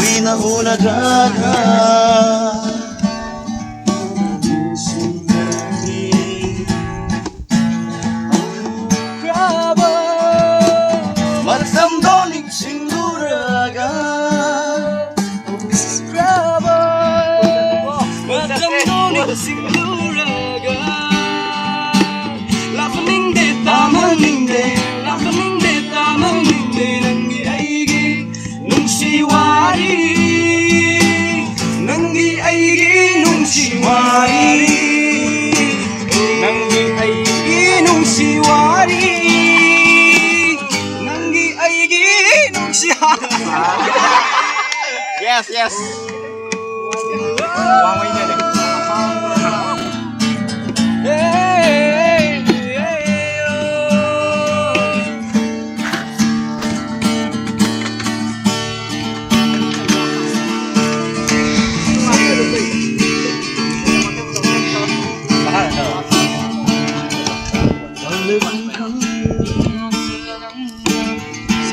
Winaunagaga Magdamdaling sinduraga Magdamdaling sinduraga Lapaning de tamang ningde Lapaning de tamang ningde Nanggi aigi nung siwari Nanggi aigi nung siwari Nanggi aigi nung siwari Nanggi aigi nung siwari Yes, yes.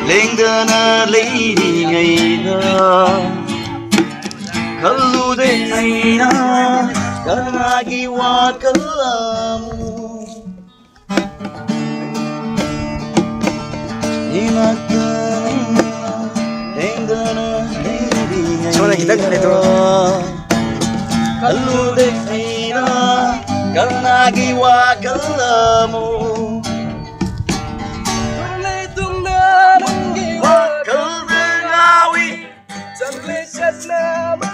Lên đơn lấy ngày đó Kalu de aina Kanagi wa kalamu Inagana Lengana lấy ngày đó Kalu de aina Kanagi wa kalamu Just